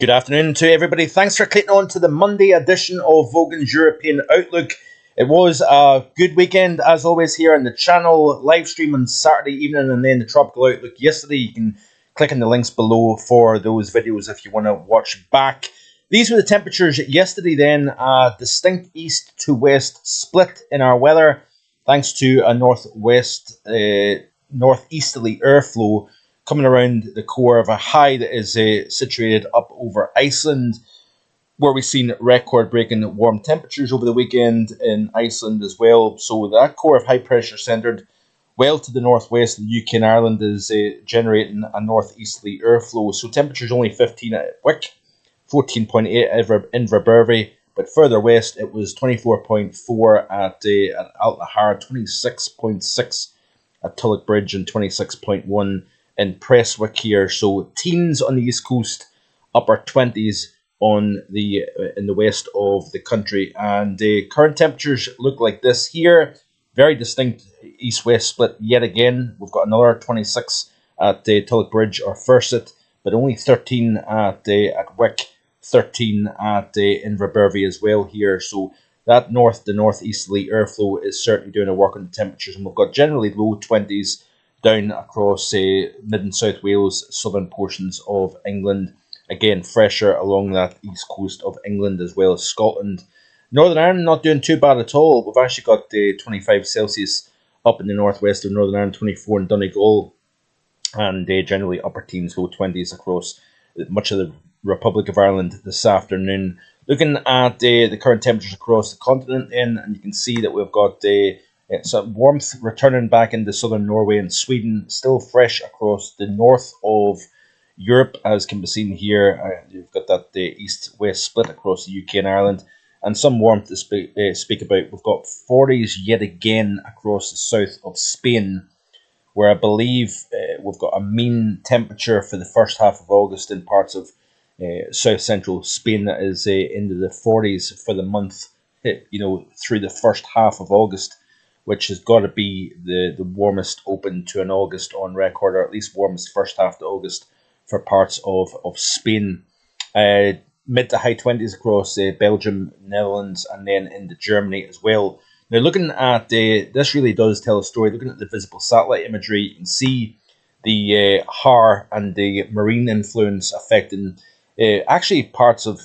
Good afternoon to everybody. Thanks for clicking on to the Monday edition of Vogan's European Outlook. It was a good weekend, as always, here on the channel. Live stream on Saturday evening and then the Tropical Outlook yesterday. You can click on the links below for those videos if you want to watch back. These were the temperatures yesterday then. A distinct east to west split in our weather thanks to a northeasterly airflow coming around the core of a high that is situated up over Iceland, where we've seen record-breaking warm temperatures over the weekend in Iceland as well. So that core of high pressure centred well to the northwest of the UK and Ireland is generating a northeasterly airflow. So temperatures only 15 at Wick, 14.8 in Inverbervie, but further west it was 24.4 at Altahar, 26.6 at Tulloch Bridge, and 26.1 in Prestwick here. So teens on the east coast, upper 20s on the in the west of the country, and current temperatures look like this here. Very distinct east-west split yet again. We've got another 26 at Tulloch Bridge or Furset, but only 13 at Wick, 13 at Inverbervie as well here. So that northeasterly airflow is certainly doing a work on the temperatures, and we've got generally low 20s down across mid and south Wales, southern portions of England. Again, fresher along that east coast of England as well as Scotland. Northern Ireland not doing too bad at all. We've actually got 25 Celsius up in the northwest of Northern Ireland, 24 in Donegal, and generally upper teens, low 20s across much of the Republic of Ireland this afternoon. Looking at the current temperatures across the continent then, and you can see that we've got some warmth returning back into southern Norway and Sweden, still fresh across the north of Europe, as can be seen here. You've got that east-west split across the UK and Ireland, and some warmth to speak about. We've got 40s yet again across the south of Spain, where I believe we've got a mean temperature for the first half of August in parts of south-central Spain that is into the 40s for the month, through the first half of August, which has got to be the warmest open to an August on record, or at least warmest first half to August for parts of Spain. Mid to high 20s across Belgium, Netherlands, and then into Germany as well. Now, looking at this really does tell a story. Looking at the visible satellite imagery, you can see the Har and the marine influence affecting actually parts of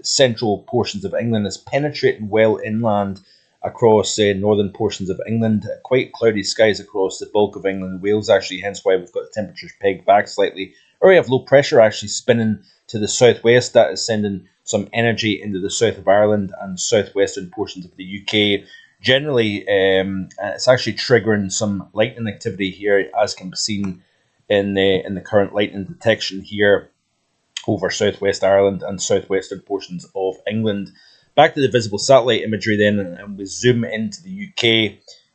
central portions of England. Is penetrating well inland across northern portions of England. Quite cloudy skies across the bulk of England and Wales, actually, hence why we've got the temperatures pegged back slightly. Or we have low pressure actually spinning to the southwest. That is sending some energy into the south of Ireland and southwestern portions of the UK. Generally, it's actually triggering some lightning activity here, as can be seen in the current lightning detection here over southwest Ireland and southwestern portions of England. Back to the visible satellite imagery then, and we zoom into the UK,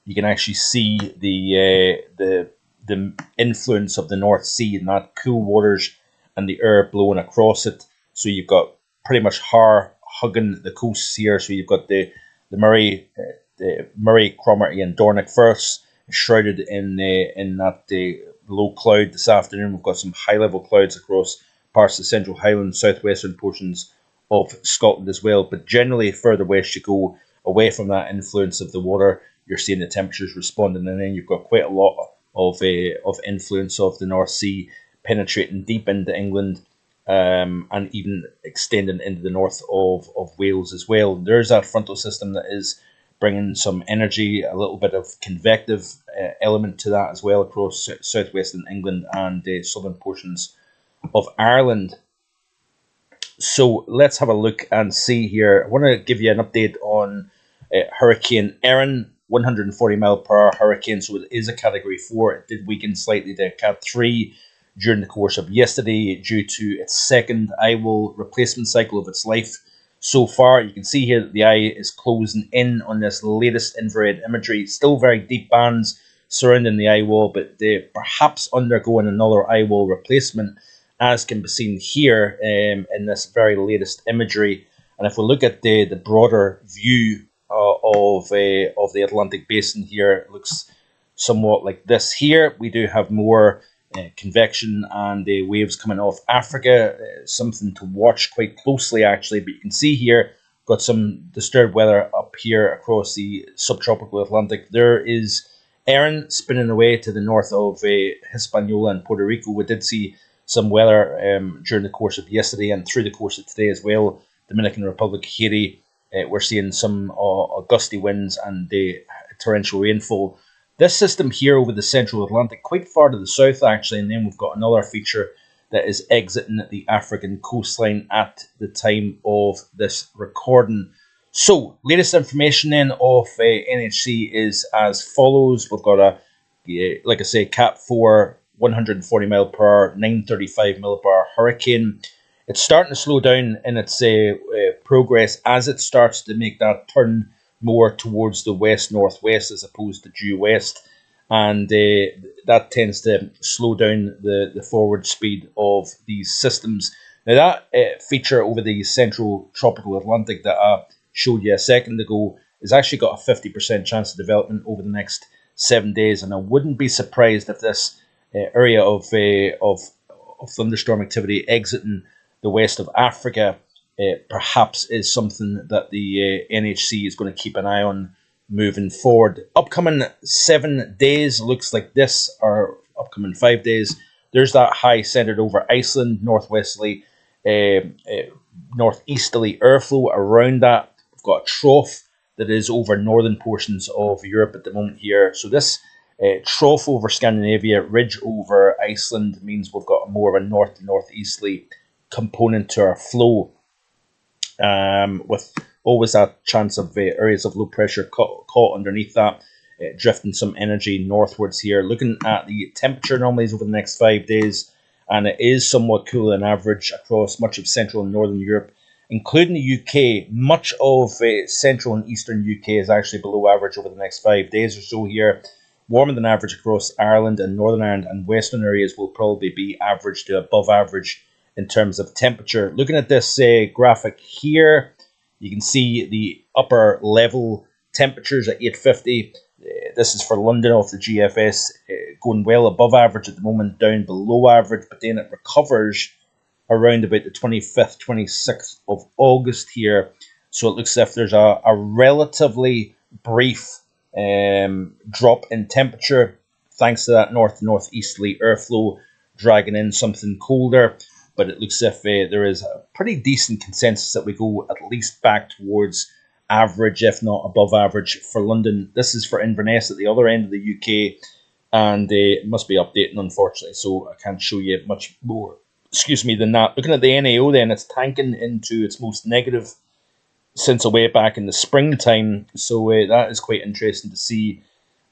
you can actually see the influence of the North Sea and that cool waters and the air blowing across it. So you've got pretty much Har hugging the coasts here. So you've got the Murray, Cromarty, and Dornoch Firths shrouded in that low cloud this afternoon. We've got some high level clouds across parts of the Central Highlands, southwestern portions of Scotland as well. But generally, further west you go, away from that influence of the water, you're seeing the temperatures responding, and then you've got quite a lot of influence of the North Sea penetrating deep into England, and even extending into the north of Wales as well. There's that frontal system that is bringing some energy, a little bit of convective element to that as well across southwestern England and southern portions of Ireland. So let's have a look and see here. I want to give you an update on Hurricane Erin, 140 mile per hour hurricane. So it is a Category 4. It did weaken slightly to Cat 3 during the course of yesterday due to its second eye wall replacement cycle of its life. So far, you can see here that the eye is closing in on this latest infrared imagery. Still very deep bands surrounding the eye wall, but they're perhaps undergoing another eye wall replacement, as can be seen here in this very latest imagery. And if we look at the broader view of the Atlantic Basin here, it looks somewhat like this here. We do have more convection and the waves coming off Africa. Something to watch quite closely, actually. But you can see here, got some disturbed weather up here across the subtropical Atlantic. There is Erin spinning away to the north of Hispaniola and Puerto Rico. We did see some weather during the course of yesterday and through the course of today as well. Dominican Republic, Haiti, we're seeing some gusty winds and torrential rainfall. This system here over the central Atlantic, quite far to the south actually, and then we've got another feature that is exiting the African coastline at the time of this recording. So, latest information then of NHC is as follows. We've got like I say, Cat 4, 140 mile per hour, 935 mile per hour hurricane. It's starting to slow down in its progress as it starts to make that turn more towards the west-northwest as opposed to due west. And that tends to slow down the forward speed of these systems. Now, that feature over the central tropical Atlantic that I showed you a second ago has actually got a 50% chance of development over the next 7 days. And I wouldn't be surprised if this area of thunderstorm activity exiting the west of Africa perhaps is something that the NHC is going to keep an eye on moving forward. Upcoming 7 days looks like this, or upcoming 5 days. There's that high centered over Iceland, northwesterly, northeasterly airflow around that. We've got a trough that is over northern portions of Europe at the moment here. So this trough over Scandinavia, ridge over Iceland means we've got more of a north to northeasterly component to our flow, with always that chance of areas of low pressure caught underneath that, drifting some energy northwards here. Looking at the temperature anomalies over the next 5 days, and it is somewhat cooler than average across much of central and northern Europe, including the UK. Much of central and eastern UK is actually below average over the next 5 days or so here. Warmer than average across Ireland and Northern Ireland, and western areas will probably be average to above average in terms of temperature. Looking at this graphic here, you can see the upper level temperatures at 850. This is for London off the GFS, going well above average at the moment, down below average, but then it recovers around about the 25th, 26th of August here. So it looks as if there's a relatively brief drop in temperature thanks to that northeasterly airflow dragging in something colder. But it looks as if there is a pretty decent consensus that we go at least back towards average, if not above average, for London. This is for Inverness at the other end of the UK, and it must be updating, unfortunately, so I can't show you much more, than that. Looking at the NAO then, it's tanking into its most negative since way back in the springtime, so that is quite interesting to see.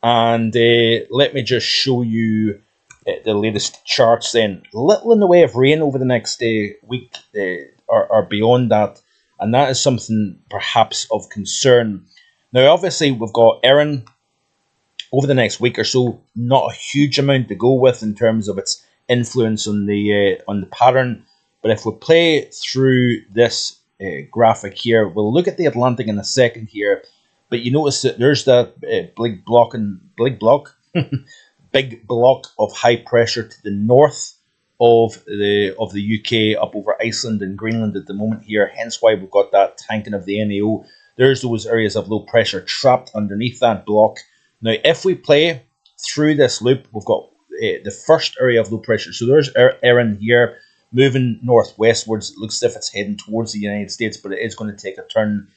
And let me just show you the latest charts then. Little in the way of rain over the next week or beyond that, and that is something perhaps of concern. Now, obviously, we've got Erin over the next week or so. Not a huge amount to go with in terms of its influence on the pattern, but if we play through this graphic here, we'll look at the Atlantic in a second here. But you notice that there's that big block big block of high pressure to the north of the UK, up over Iceland and Greenland at the moment here. Hence why we've got that tanking of the NAO. There's those areas of low pressure trapped underneath that block. Now, if we play through this loop, we've got the first area of low pressure. So there's Erin here, moving northwestwards. It looks as if it's heading towards the United States, but it is going to take a turn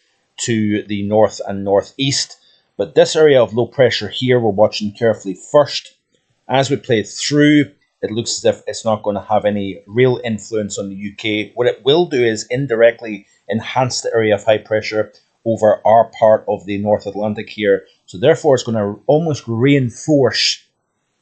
to the north and northeast. But this area of low pressure here, we're watching carefully first. As we play through, it looks as if it's not going to have any real influence on the UK. What it will do is indirectly enhance the area of high pressure over our part of the North Atlantic here. So therefore, it's going to almost reinforce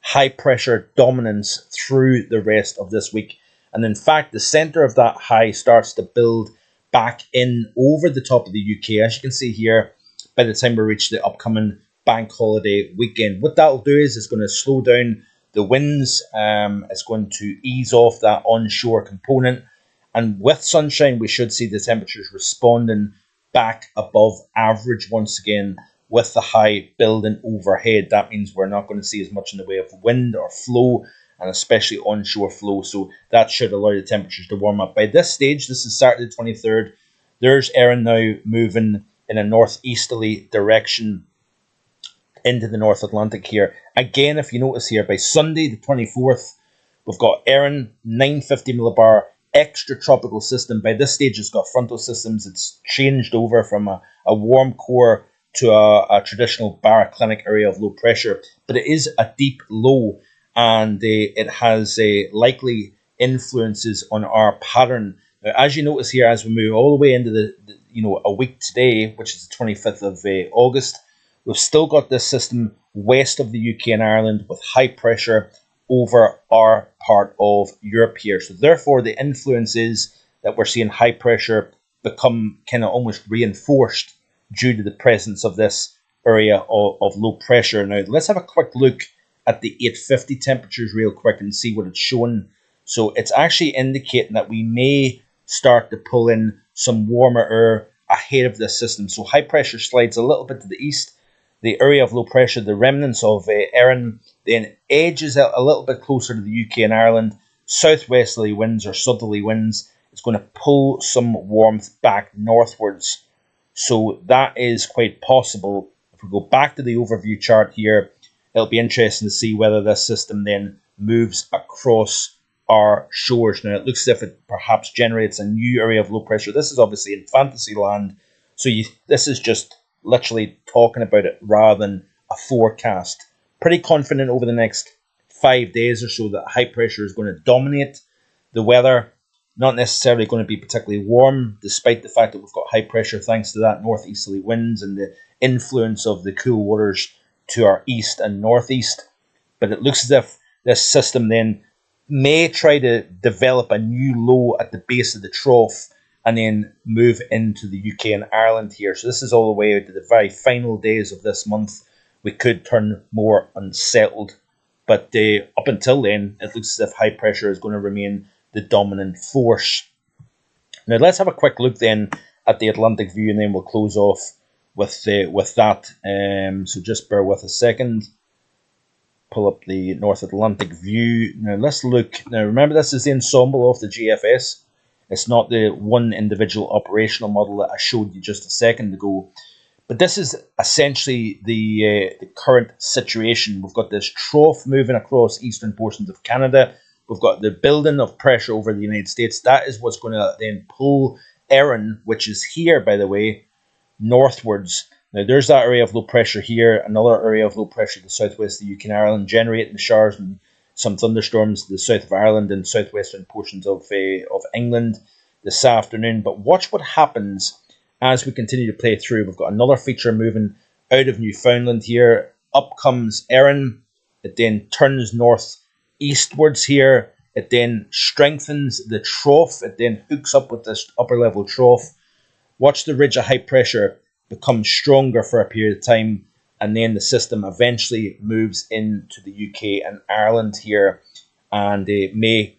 high pressure dominance through the rest of this week. And in fact, the center of that high starts to build back in over the top of the UK. As you can see here, by the time we reach the upcoming bank holiday weekend, what that'll do is it's going to slow down the winds. It's going to ease off that onshore component. And with sunshine, we should see the temperatures responding back above average once again, with the high building overhead. That means we're not going to see as much in the way of wind or flow and especially onshore flow. So that should allow the temperatures to warm up. By this stage, this is Saturday the 23rd, there's Erin now moving in a northeasterly direction into the North Atlantic here. Again, if you notice here, by Sunday the 24th, we've got Erin, 950 millibar, extra tropical system. By this stage, it's got frontal systems. It's changed over from a warm core to a traditional baroclinic area of low pressure. But it is a deep low, and it has likely influences on our pattern. Now, as you notice here, as we move all the way into the a week today, which is the 25th of August, we've still got this system west of the UK and Ireland with high pressure over our part of Europe here. So therefore, the influence is that we're seeing high pressure become kind of almost reinforced due to the presence of this area of low pressure. Now, let's have a quick look at the 850 temperatures real quick and see what it's showing. So it's actually indicating that we may start to pull in some warmer air ahead of this system. So high pressure slides a little bit to the east. The area of low pressure, the remnants of Erin, then edges out a little bit closer to the UK and Ireland. Southwesterly winds or southerly winds. It's going to pull some warmth back northwards. So that is quite possible. If we go back to the overview chart here, it'll be interesting to see whether this system then moves across our shores. Now, it looks as if it perhaps generates a new area of low pressure. This is obviously in fantasy land. So this is just literally talking about it rather than a forecast. Pretty confident over the next 5 days or so that high pressure is going to dominate the weather. Not necessarily going to be particularly warm, despite the fact that we've got high pressure thanks to that northeasterly winds and the influence of the cool waters to our east and northeast. But it looks as if this system then may try to develop a new low at the base of the trough and then move into the UK and Ireland here. So this is all the way out to the very final days of this month. We could turn more unsettled. But up until then, it looks as if high pressure is going to remain the dominant force. Now let's have a quick look then at the Atlantic view, and then we'll close off with that. So just bear with a second. Pull up the North Atlantic view. Now let's look. Now remember, this is the ensemble of the GFS. It's not the one individual operational model that I showed you just a second ago. But this is essentially the current situation. We've got this trough moving across eastern portions of Canada. We've got the building of pressure over the United States. That is what's going to then pull Erin, which is here, by the way, northwards. Now, there's that area of low pressure here, another area of low pressure to the southwest of the UK and Ireland, generating the showers and some thunderstorms to the south of Ireland and southwestern portions of England this afternoon. But watch what happens as we continue to play through. We've got another feature moving out of Newfoundland here. Up comes Erin. It then turns northeastwards here. It then strengthens the trough. It then hooks up with this upper level trough. Watch the ridge of high pressure become stronger for a period of time, and then the system eventually moves into the UK and Ireland here, and it may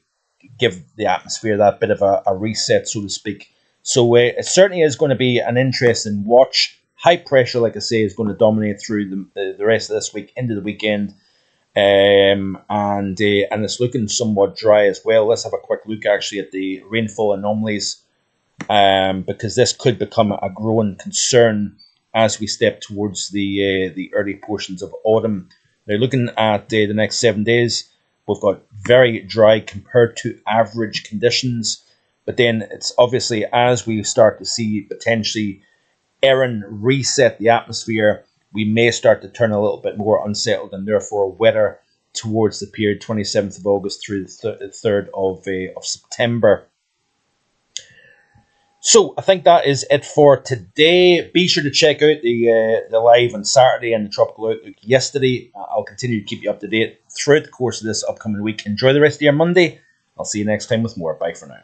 give the atmosphere that bit of a reset, so to speak. So it certainly is going to be an interesting watch. High pressure, like I say, is going to dominate through the rest of this week into the weekend, and it's looking somewhat dry as well. Let's have a quick look actually at the rainfall anomalies, because this could become a growing concern as we step towards the early portions of autumn. Now, looking at the next 7 days, we've got very dry compared to average conditions. But then it's obviously as we start to see potentially Erin reset the atmosphere, we may start to turn a little bit more unsettled and therefore wetter towards the period 27th of August through the 3rd of September. So I think that is it for today. Be sure to check out the live on Saturday and the Tropical Outlook yesterday. I'll continue to keep you up to date throughout the course of this upcoming week. Enjoy the rest of your Monday. I'll see you next time with more. Bye for now.